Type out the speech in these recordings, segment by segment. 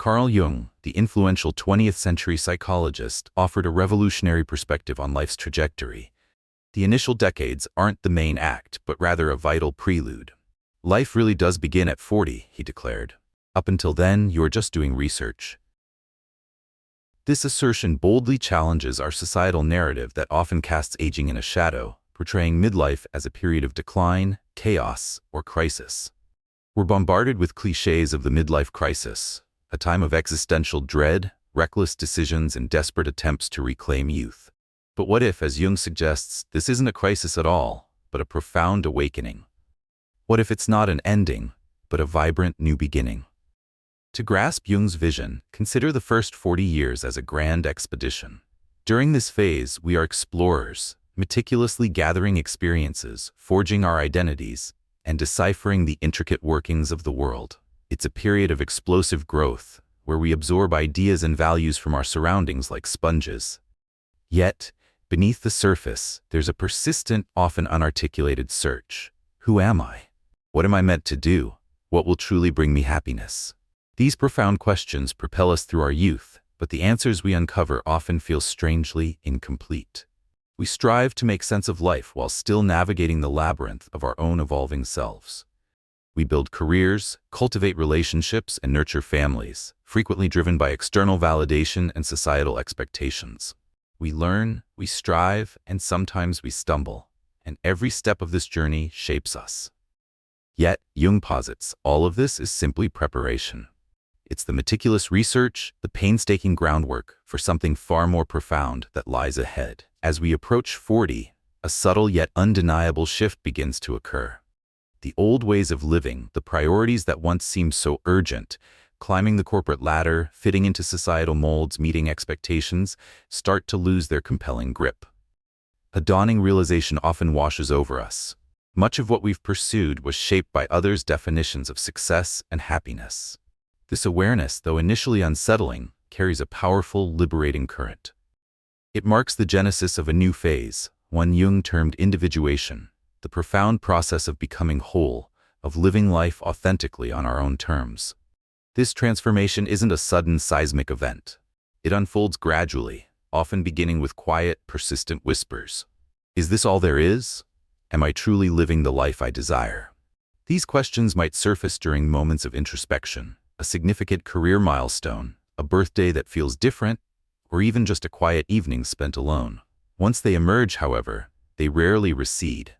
Carl Jung, the influential 20th-century psychologist, offered a revolutionary perspective on life's trajectory. The initial decades aren't the main act, but rather a vital prelude. Life really does begin at 40, he declared. Up until then, you're just doing research. This assertion boldly challenges our societal narrative that often casts aging in a shadow, portraying midlife as a period of decline, chaos, or crisis. We're bombarded with cliches of the midlife crisis, a time of existential dread, reckless decisions, and desperate attempts to reclaim youth. But what if, as Jung suggests, this isn't a crisis at all, but a profound awakening? What if it's not an ending, but a vibrant new beginning? To grasp Jung's vision, consider the first 40 years as a grand expedition. During this phase, we are explorers, meticulously gathering experiences, forging our identities, and deciphering the intricate workings of the world. It's a period of explosive growth, where we absorb ideas and values from our surroundings like sponges. Yet, beneath the surface, there's a persistent, often unarticulated search. Who am I? What am I meant to do? What will truly bring me happiness? These profound questions propel us through our youth, but the answers we uncover often feel strangely incomplete. We strive to make sense of life while still navigating the labyrinth of our own evolving selves. We build careers, cultivate relationships, and nurture families, frequently driven by external validation and societal expectations. We learn, we strive, and sometimes we stumble, and every step of this journey shapes us. Yet, Jung posits, all of this is simply preparation. It's the meticulous research, the painstaking groundwork for something far more profound that lies ahead. As we approach 40, a subtle yet undeniable shift begins to occur. The old ways of living, the priorities that once seemed so urgent, climbing the corporate ladder, fitting into societal molds, meeting expectations, start to lose their compelling grip. A dawning realization often washes over us. Much of what we've pursued was shaped by others' definitions of success and happiness. This awareness, though initially unsettling, carries a powerful, liberating current. It marks the genesis of a new phase, one Jung termed individuation, the profound process of becoming whole, of living life authentically on our own terms. This transformation isn't a sudden seismic event. It unfolds gradually, often beginning with quiet, persistent whispers. Is this all there is? Am I truly living the life I desire? These questions might surface during moments of introspection, a significant career milestone, a birthday that feels different, or even just a quiet evening spent alone. Once they emerge, however, they rarely recede.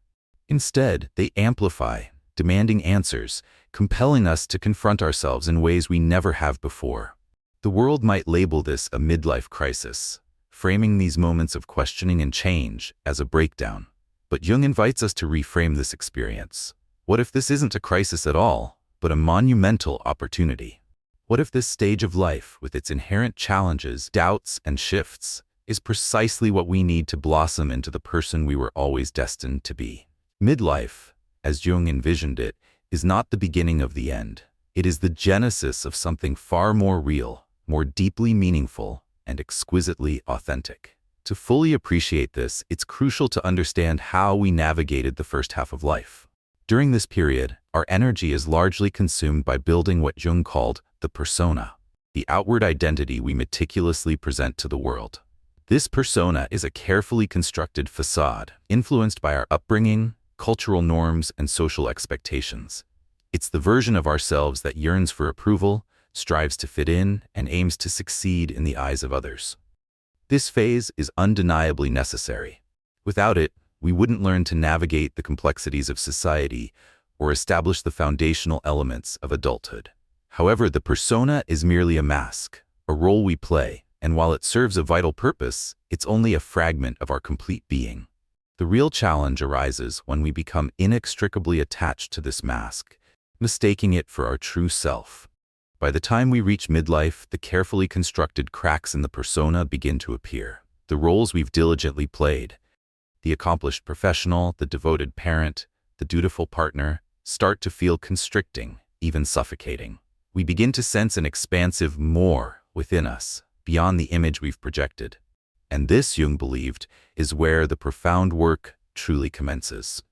Instead, they amplify, demanding answers, compelling us to confront ourselves in ways we never have before. The world might label this a midlife crisis, framing these moments of questioning and change as a breakdown. But Jung invites us to reframe this experience. What if this isn't a crisis at all, but a monumental opportunity? What if this stage of life, with its inherent challenges, doubts, and shifts, is precisely what we need to blossom into the person we were always destined to be? Midlife, as Jung envisioned it, is not the beginning of the end. It is the genesis of something far more real, more deeply meaningful, and exquisitely authentic. To fully appreciate this, it's crucial to understand how we navigated the first half of life. During this period, our energy is largely consumed by building what Jung called the persona, the outward identity we meticulously present to the world. This persona is a carefully constructed facade, influenced by our upbringing, cultural norms, and social expectations. It's the version of ourselves that yearns for approval, strives to fit in, and aims to succeed in the eyes of others. This phase is undeniably necessary. Without it, we wouldn't learn to navigate the complexities of society or establish the foundational elements of adulthood. However, the persona is merely a mask, a role we play, and while it serves a vital purpose, it's only a fragment of our complete being. The real challenge arises when we become inextricably attached to this mask, mistaking it for our true self. By the time we reach midlife, the carefully constructed cracks in the persona begin to appear. The roles we've diligently played, the accomplished professional, the devoted parent, the dutiful partner, start to feel constricting, even suffocating. We begin to sense an expansive more within us, beyond the image we've projected. And this, Jung believed, is where the profound work truly commences.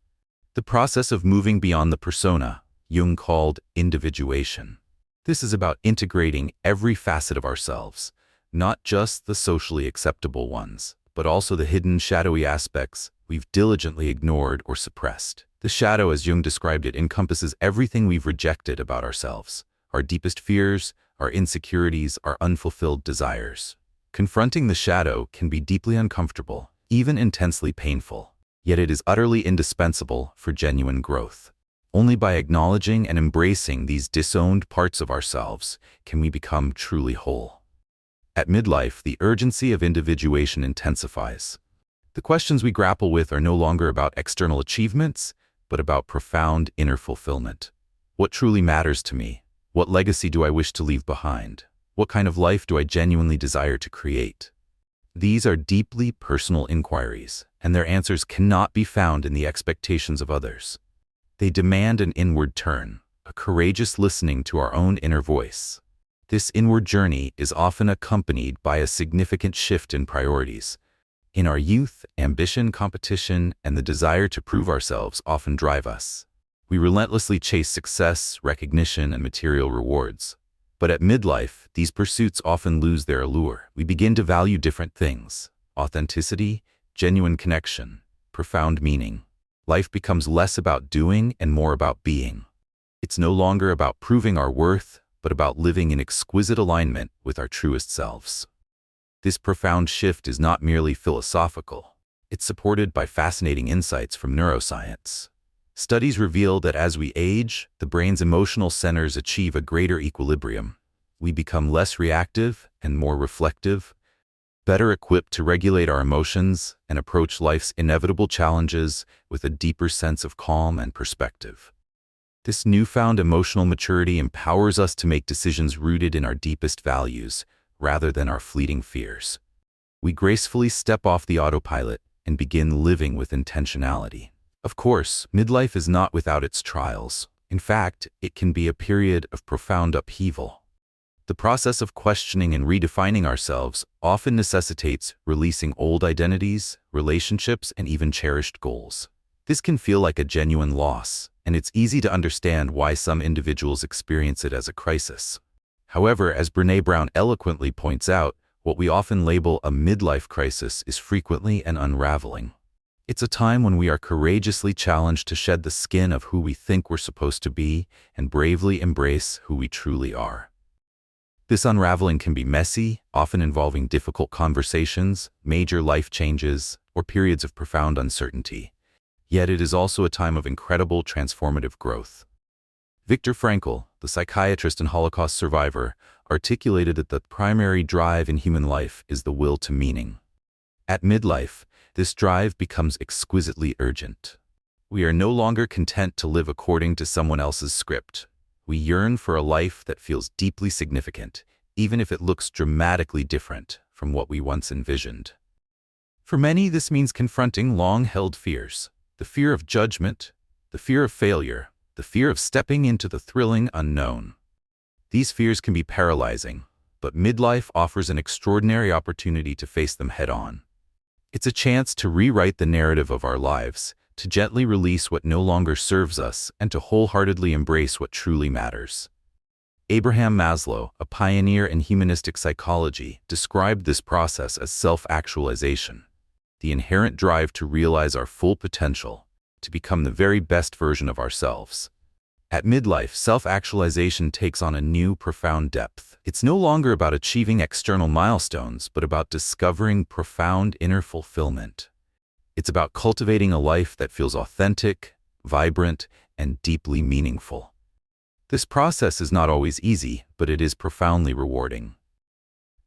The process of moving beyond the persona, Jung called individuation. This is about integrating every facet of ourselves, not just the socially acceptable ones, but also the hidden, shadowy aspects we've diligently ignored or suppressed. The shadow, as Jung described it, encompasses everything we've rejected about ourselves, our deepest fears, our insecurities, our unfulfilled desires. Confronting the shadow can be deeply uncomfortable, even intensely painful, yet it is utterly indispensable for genuine growth. Only by acknowledging and embracing these disowned parts of ourselves can we become truly whole. At midlife, the urgency of individuation intensifies. The questions we grapple with are no longer about external achievements, but about profound inner fulfillment. What truly matters to me? What legacy do I wish to leave behind? What kind of life do I genuinely desire to create? These are deeply personal inquiries, and their answers cannot be found in the expectations of others. They demand an inward turn, a courageous listening to our own inner voice. This inward journey is often accompanied by a significant shift in priorities. In our youth, ambition, competition, and the desire to prove ourselves often drive us. We relentlessly chase success, recognition, and material rewards. But at midlife, these pursuits often lose their allure. We begin to value different things: authenticity, genuine connection, profound meaning. Life becomes less about doing and more about being. It's no longer about proving our worth, but about living in exquisite alignment with our truest selves. This profound shift is not merely philosophical. It's supported by fascinating insights from neuroscience. Studies reveal that as we age, the brain's emotional centers achieve a greater equilibrium. We become less reactive and more reflective, better equipped to regulate our emotions and approach life's inevitable challenges with a deeper sense of calm and perspective. This newfound emotional maturity empowers us to make decisions rooted in our deepest values, rather than our fleeting fears. We gracefully step off the autopilot and begin living with intentionality. Of course, midlife is not without its trials. In fact, it can be a period of profound upheaval. The process of questioning and redefining ourselves often necessitates releasing old identities, relationships, and even cherished goals. This can feel like a genuine loss, and it's easy to understand why some individuals experience it as a crisis. However, as Brené Brown eloquently points out, what we often label a midlife crisis is frequently an unraveling. It's a time when we are courageously challenged to shed the skin of who we think we're supposed to be and bravely embrace who we truly are. This unraveling can be messy, often involving difficult conversations, major life changes, or periods of profound uncertainty. Yet it is also a time of incredible transformative growth. Viktor Frankl, the psychiatrist and Holocaust survivor, articulated that the primary drive in human life is the will to meaning. At midlife, this drive becomes exquisitely urgent. We are no longer content to live according to someone else's script. We yearn for a life that feels deeply significant, even if it looks dramatically different from what we once envisioned. For many, this means confronting long-held fears: the fear of judgment, the fear of failure, the fear of stepping into the thrilling unknown. These fears can be paralyzing, but midlife offers an extraordinary opportunity to face them head-on. It's a chance to rewrite the narrative of our lives, to gently release what no longer serves us, and to wholeheartedly embrace what truly matters. Abraham Maslow, a pioneer in humanistic psychology, described this process as self-actualization, the inherent drive to realize our full potential, to become the very best version of ourselves. At midlife, self-actualization takes on a new, profound depth. It's no longer about achieving external milestones, but about discovering profound inner fulfillment. It's about cultivating a life that feels authentic, vibrant, and deeply meaningful. This process is not always easy, but it is profoundly rewarding.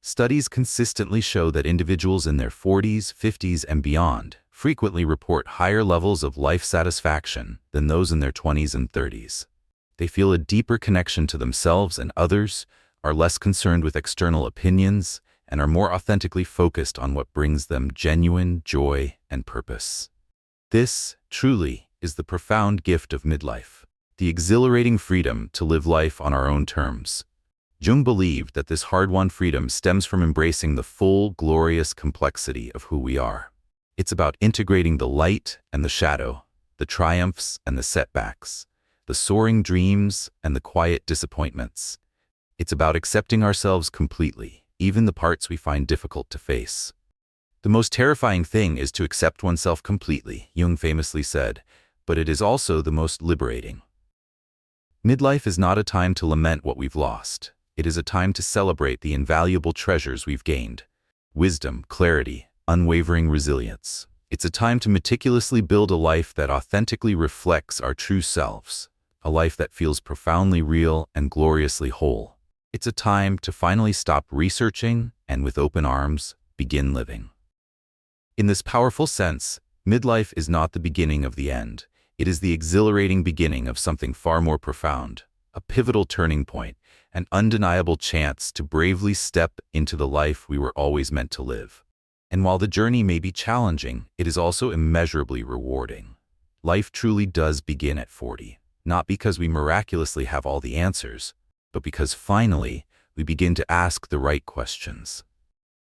Studies consistently show that individuals in their 40s, 50s, and beyond frequently report higher levels of life satisfaction than those in their 20s and 30s. They feel a deeper connection to themselves and others, are less concerned with external opinions, and are more authentically focused on what brings them genuine joy and purpose. This, truly, is the profound gift of midlife, the exhilarating freedom to live life on our own terms. Jung believed that this hard-won freedom stems from embracing the full, glorious complexity of who we are. It's about integrating the light and the shadow, the triumphs and the setbacks, the soaring dreams and the quiet disappointments, It's about accepting ourselves completely, even the parts we find difficult to face. The most terrifying thing is to accept oneself completely, Jung famously said, but it is also the most liberating. Midlife is not a time to lament what we've lost. It is a time to celebrate the invaluable treasures we've gained: wisdom, clarity, unwavering resilience. It's a time to meticulously build a life that authentically reflects our true selves, a life that feels profoundly real and gloriously whole. It's a time to finally stop researching and, with open arms, begin living. In this powerful sense, midlife is not the beginning of the end. It is the exhilarating beginning of something far more profound, a pivotal turning point, an undeniable chance to bravely step into the life we were always meant to live. And while the journey may be challenging, it is also immeasurably rewarding. Life truly does begin at 40, not because we miraculously have all the answers, but because finally we begin to ask the right questions.